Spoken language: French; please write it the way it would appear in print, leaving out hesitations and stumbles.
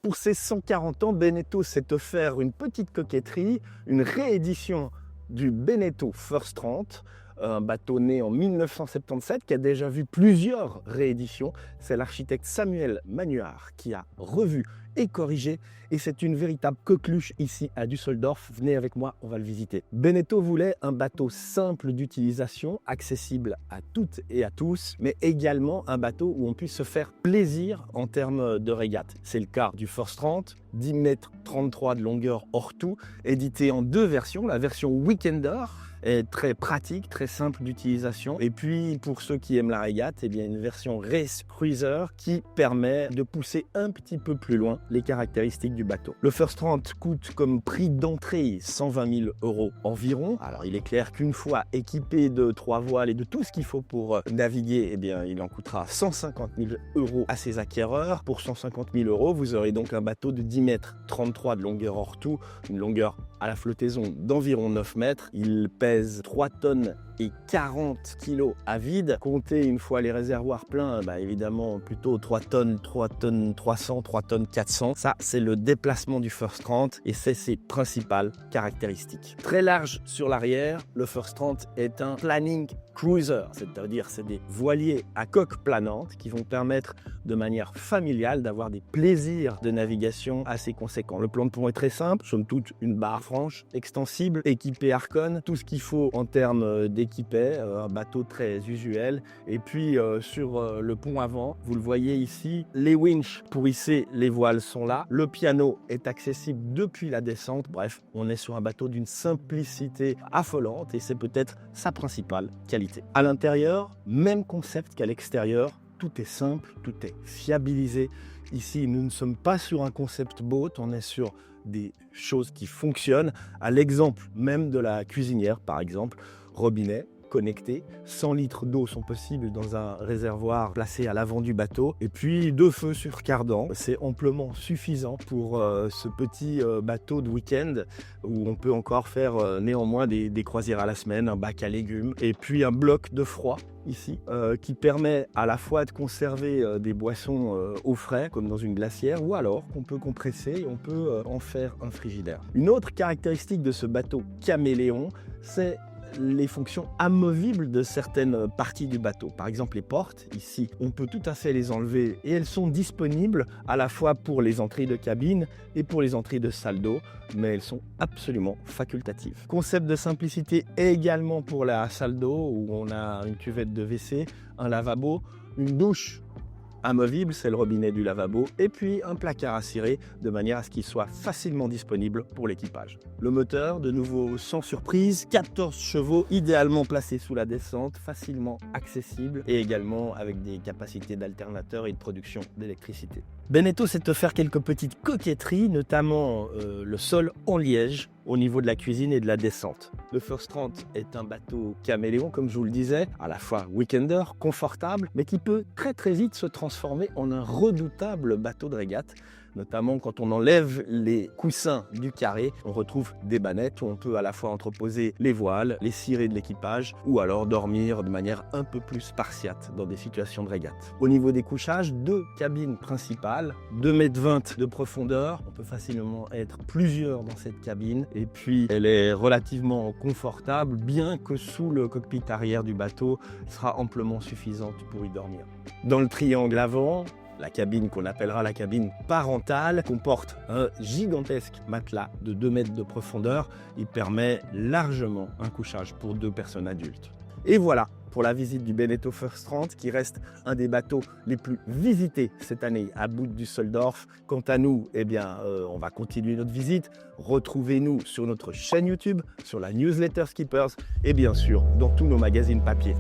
Pour ses 140 ans, Beneteau s'est offert une petite coquetterie, une réédition du Beneteau First 30, un bateau né en 1977 qui a déjà vu plusieurs rééditions. C'est l'architecte Samuel Manuard qui a revu et corrigé, et c'est une véritable coqueluche ici à Düsseldorf. Venez avec moi, on va le visiter. Beneteau voulait un bateau simple d'utilisation, accessible à toutes et à tous, mais également un bateau où on puisse se faire plaisir en termes de régate. C'est le cas du First 30, 10 mètres 33 de longueur hors tout, édité en deux versions. La version Weekender est très pratique, très simple d'utilisation. Et puis, pour ceux qui aiment la régate, eh bien, une version Race Cruiser qui permet de pousser un petit peu plus loin les caractéristiques du bateau. Le First 30 coûte comme prix d'entrée 120 000 € environ. Alors, il est clair qu'une fois équipé de 3 voiles et de tout ce qu'il faut pour naviguer, eh bien, il en coûtera 150 000 € à ses acquéreurs. Pour 150 000 €, vous aurez donc un bateau de 10 mètres 33 de longueur hors tout, une longueur à la flottaison d'environ 9 mètres. Il pèse 3 tonnes et 40 kg à vide. Comptez une fois les réservoirs pleins, évidemment plutôt 3 tonnes 300, 3 tonnes 400. Ça, c'est le déplacement du First 30 et c'est ses principales caractéristiques. Très large sur l'arrière, le First 30 est un planning cruiser, c'est-à-dire c'est des voiliers à coque planante qui vont permettre de manière familiale d'avoir des plaisirs de navigation assez conséquents. Le plan de pont est très simple, somme toute une barre franche, extensible, équipée Arcon, tout ce qu'il faut en termes d'équipé, un bateau très usuel. Et puis sur le pont avant, vous le voyez ici, les winches pour hisser les voiles sont là. Le piano est accessible depuis la descente. Bref, on est sur un bateau d'une simplicité affolante et c'est peut-être sa principale qualité. À l'intérieur, même concept qu'à l'extérieur, tout est simple, tout est fiabilisé. Ici, nous ne sommes pas sur un concept boat, on est sur des choses qui fonctionnent, à l'exemple même de la cuisinière, par exemple, robinet connecté, 100 litres d'eau sont possibles dans un réservoir placé à l'avant du bateau, et puis 2 feux sur cardan, c'est amplement suffisant pour ce petit bateau de week-end où on peut encore faire néanmoins des croisières à la semaine, un bac à légumes, et puis un bloc de froid ici, qui permet à la fois de conserver des boissons au frais, comme dans une glacière, ou alors qu'on peut compresser et on peut en faire un frigidaire. Une autre caractéristique de ce bateau caméléon, c'est les fonctions amovibles de certaines parties du bateau. Par exemple, les portes, ici, on peut tout à fait les enlever et elles sont disponibles à la fois pour les entrées de cabine et pour les entrées de salle d'eau, mais elles sont absolument facultatives. Concept de simplicité également pour la salle d'eau où on a une cuvette de WC, un lavabo, une douche amovible, c'est le robinet du lavabo, et puis un placard à cirer de manière à ce qu'il soit facilement disponible pour l'équipage. Le moteur, de nouveau sans surprise, 14 chevaux, idéalement placé sous la descente, facilement accessible et également avec des capacités d'alternateur et de production d'électricité. Beneteau s'est offert quelques petites coquetteries, notamment le sol en liège au niveau de la cuisine et de la descente. Le First 30 est un bateau caméléon, comme je vous le disais, à la fois weekender, confortable, mais qui peut très vite se transformer en un redoutable bateau de régate. Notamment quand on enlève les coussins du carré, on retrouve des bannettes où on peut à la fois entreposer les voiles, les cirés de l'équipage ou alors dormir de manière un peu plus spartiate dans des situations de régate. Au niveau des couchages, 2 cabines principales, 2,20 m de profondeur. On peut facilement être plusieurs dans cette cabine et puis elle est relativement confortable, bien que sous le cockpit arrière du bateau, elle sera amplement suffisante pour y dormir. Dans le triangle avant, la cabine qu'on appellera la cabine parentale comporte un gigantesque matelas de 2 mètres de profondeur. Il permet largement un couchage pour 2 personnes adultes. Et voilà pour la visite du Beneteau First 30 qui reste un des bateaux les plus visités cette année à Düsseldorf. Quant à nous, on va continuer notre visite. Retrouvez-nous sur notre chaîne YouTube, sur la newsletter Skippers et bien sûr dans tous nos magazines papier.